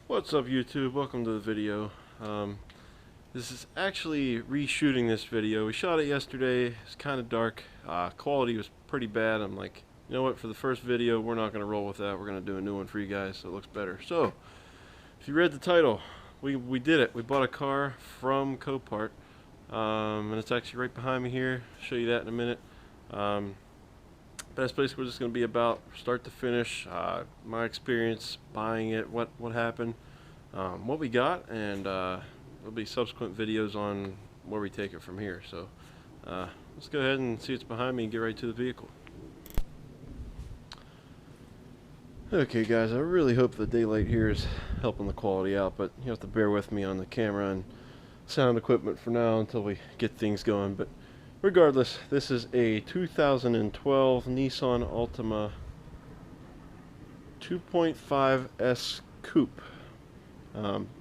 What's up YouTube? Welcome to the video. This is actually reshooting this video. We shot it yesterday. It's kind of dark. Quality was pretty bad. I'm like, you know what, for the first video we're not going to roll with that. We're going to do a new one for you guys so it looks better. So, if you read the title, we did it. We bought a car from Copart. And it's actually right behind me here. I'll show you that in a minute. But that's basically what it's going to be about, start to finish, my experience buying it, what happened, what we got, and there'll be subsequent videos on where we take it from here. So let's go ahead and see what's behind me and get right to the vehicle. Okay guys, I really hope the daylight here is helping the quality out, but you have to bear with me on the camera and sound equipment for now until we get things going. But regardless, this is a 2012 Nissan Altima 2.5 Coupe.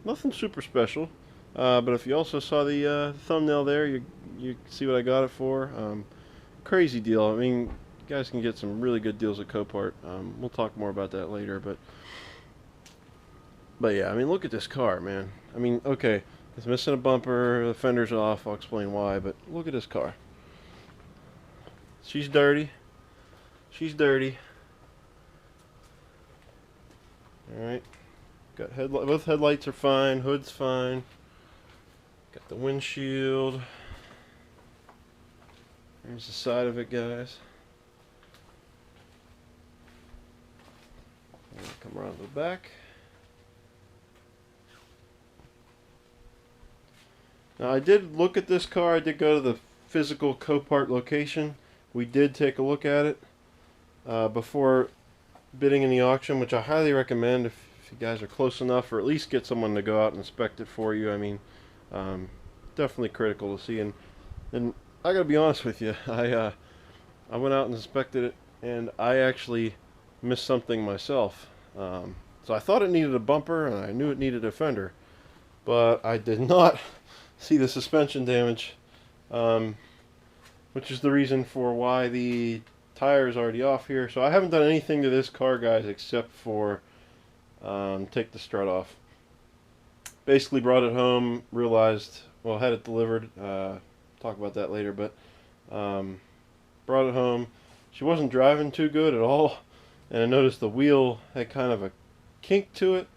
Nothing super special, but if you also saw the thumbnail there, you see what I got it for. Crazy deal. I mean, you guys can get some really good deals at Copart. We'll talk more about that later, but yeah, I mean, look at this car, man. I mean, okay, it's missing a bumper, the fender's off, I'll explain why, but look at this car. She's dirty. She's dirty. Alright. Got both headlights are fine. Hood's fine. Got the windshield. Here's the side of it, guys. Come around to the back. Now, I did look at this car. I did go to the physical Copart location. We did take a look at it before bidding in the auction, which I highly recommend if you guys are close enough, or at least get someone to go out and inspect it for you. I mean, definitely critical to see. And I gotta be honest with you, I went out and inspected it, and I actually missed something myself. So I thought it needed a bumper, and I knew it needed a fender, but I did not see the suspension damage. Which is the reason for why the tire is already off here. So I haven't done anything to this car, guys, except for take the strut off. Basically brought it home, realized, well, had it delivered, talk about that later, but brought it home. She wasn't driving too good at all, and I noticed the wheel had kind of a kink to it.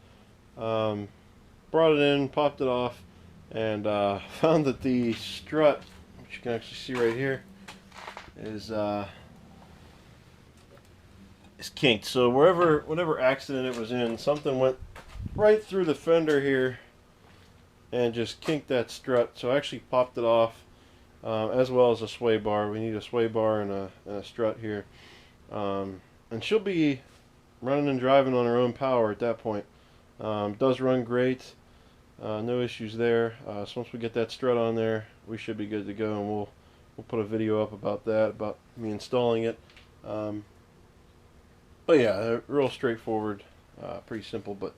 Brought it in, popped it off, and found that the strut, which you can actually see right here, is kinked. So whatever accident it was in, something went right through the fender here and just kinked that strut. So I actually popped it off, as well as a sway bar. We need a sway bar and a strut here, and she'll be running and driving on her own power at that point. Does run great, no issues there. So once we get that strut on there, we should be good to go, and we'll put a video up about that, about me installing it. But yeah, real straightforward, pretty simple. But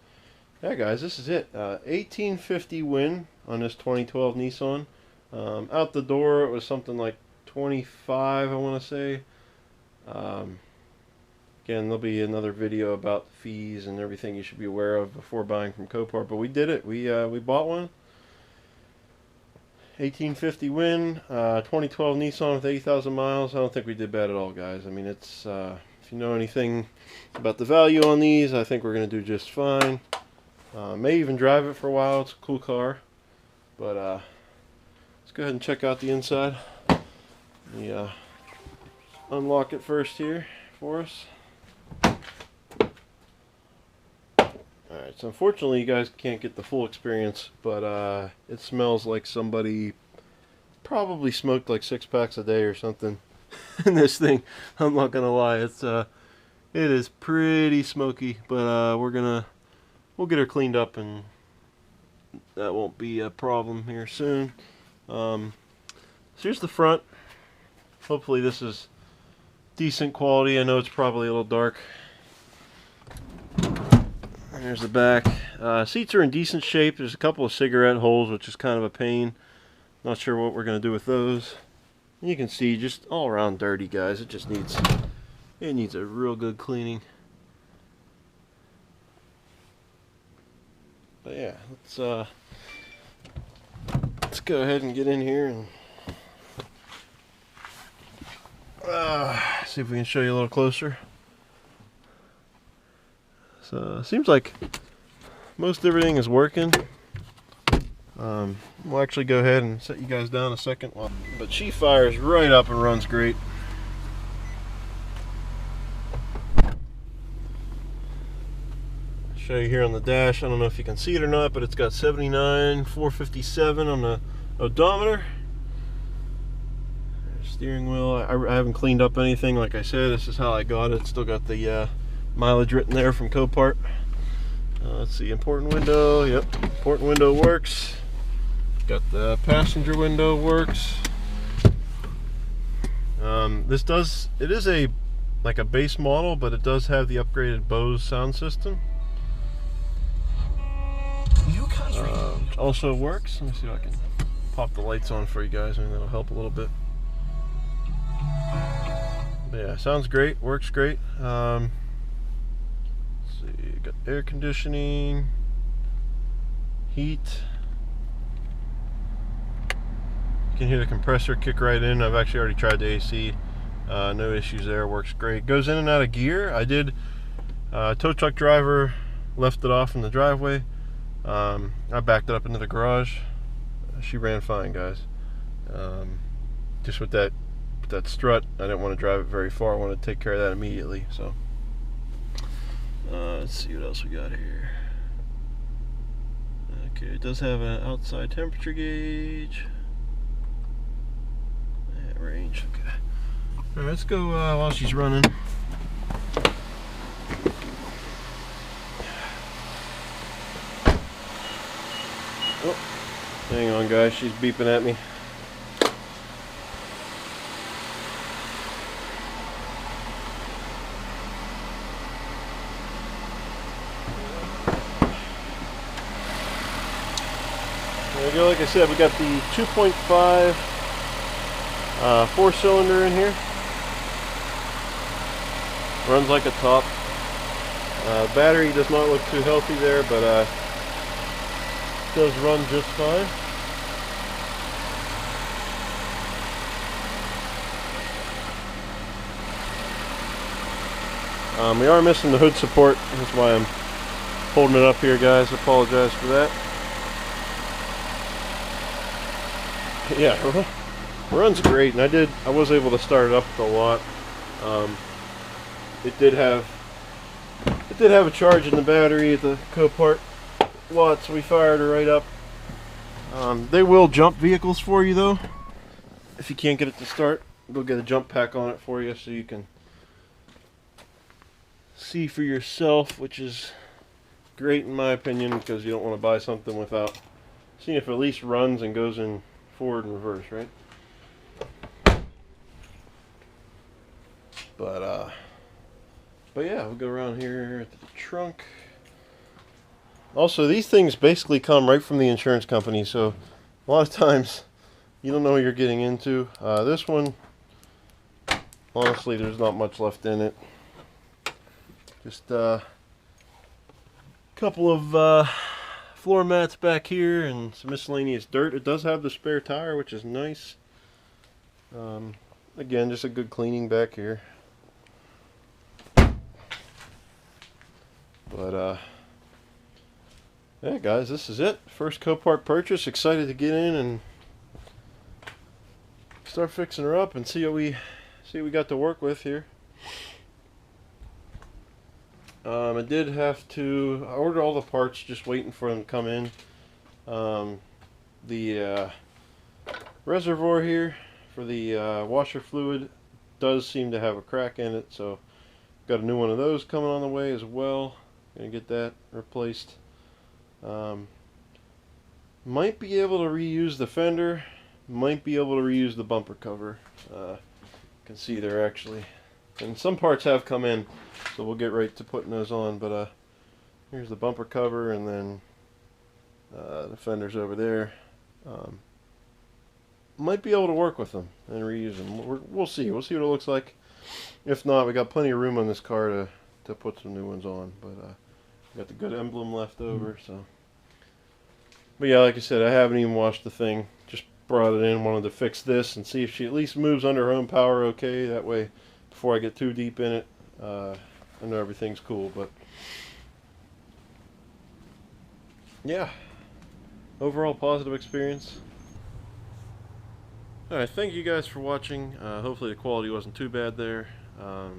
yeah, guys, this is it. 1850 win on this 2012 Nissan. Out the door, it was something like 25, I want to say. Again, there'll be another video about fees and everything you should be aware of before buying from Copart. But we did it. We bought one. 1850 win, 2012 Nissan with 80,000 miles. I don't think we did bad at all, guys. I mean, it's if you know anything about the value on these, I think we're going to do just fine. May even drive it for a while. It's a cool car. But let's go ahead and check out the inside. Let me unlock it first here for us. Alright, so unfortunately you guys can't get the full experience, but it smells like somebody probably smoked like 6 packs a day or something in this thing. I'm not gonna lie, it is pretty smoky, but we'll get her cleaned up and that won't be a problem here soon. So here's the front. Hopefully this is decent quality. I know it's probably a little dark. There's the back. Seats are in decent shape. There's a couple of cigarette holes, which is kind of a pain. Not sure what we're going to do with those. And you can see just all around dirty, guys. It just needs a real good cleaning. But yeah, let's go ahead and get in here and see if we can show you a little closer. So seems like most everything is working. We'll actually go ahead and set you guys down a second. But she fires right up and runs great. Show you here on the dash. I don't know if you can see it or not, but it's got 79,457 on the odometer. Steering wheel, I haven't cleaned up anything. Like I said, this is how I got it. Still got the mileage written there from Copart. Let's see, important window. Yep, important window works. Got the passenger window works. It is like a base model, but it does have the upgraded Bose sound system. Which also works. Let me see if I can pop the lights on for you guys. I mean, that'll help a little bit. But yeah, sounds great, works great. Let's see, got air conditioning, heat. You can hear the compressor kick right in. I've actually already tried the AC. No issues there, works great. Goes in and out of gear. I did, tow truck driver left it off in the driveway. I backed it up into the garage. She ran fine, guys. Just with that strut, I didn't want to drive it very far. I wanted to take care of that immediately. So let's see what else we got here. Okay, it does have an outside temperature gauge. Yeah, range. Okay. All right, let's go while she's running. Oh, hang on, guys. She's beeping at me. There we go. Like I said, we got the 2.5 4-cylinder in here. Runs like a top. Battery does not look too healthy there, but does run just fine. We are missing the hood support. That's why I'm holding it up here, guys. I apologize for that. Yeah, runs great, and I was able to start it up with a lot. It did have a charge in the battery at the Copart lot, so we fired her right up. They will jump vehicles for you though. If you can't get it to start, they'll get a jump pack on it for you so you can see for yourself, which is great in my opinion, because you don't want to buy something without seeing if it at least runs and goes in forward and reverse, right? But yeah, we'll go around here at the trunk. Also, these things basically come right from the insurance company, so a lot of times you don't know what you're getting into. This one, honestly, there's not much left in it. Just a couple of floor mats back here and some miscellaneous dirt. It does have the spare tire, which is nice. Again, just a good cleaning back here. But yeah, guys, this is it. First Copart purchase. Excited to get in and start fixing her up and see what we got to work with here. I did have to order all the parts, just waiting for them to come in. The reservoir here for the washer fluid does seem to have a crack in it, so got a new one of those coming on the way as well. Gonna get that replaced. Might be able to reuse the fender, might be able to reuse the bumper cover. You can see there actually, and some parts have come in, so we'll get right to putting those on. But here's the bumper cover, and then the fenders over there. Might be able to work with them and reuse them. We'll see what it looks like. If not, we got plenty of room on this car to put some new ones on. But we got the good emblem left over, so But yeah, like I said, I haven't even washed the thing. Just brought it in, wanted to fix this and see if she at least moves under her own power okay. That way, before I get too deep in it, I know everything's cool. But yeah, overall positive experience. Alright, thank you guys for watching. Hopefully the quality wasn't too bad there. We're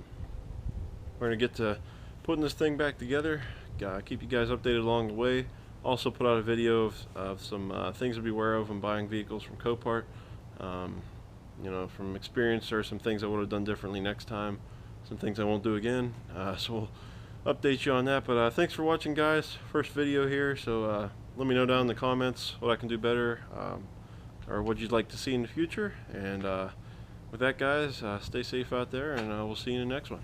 going to get to putting this thing back together. Keep you guys updated along the way. Also put out a video of some things to beware of when buying vehicles from Copart. You know, from experience, or some things I would have done differently next time. Some things I won't do again. So we'll update you on that. But thanks for watching, guys. First video here. So let me know down in the comments what I can do better, or what you'd like to see in the future. And with that, guys, stay safe out there, and we'll see you in the next one.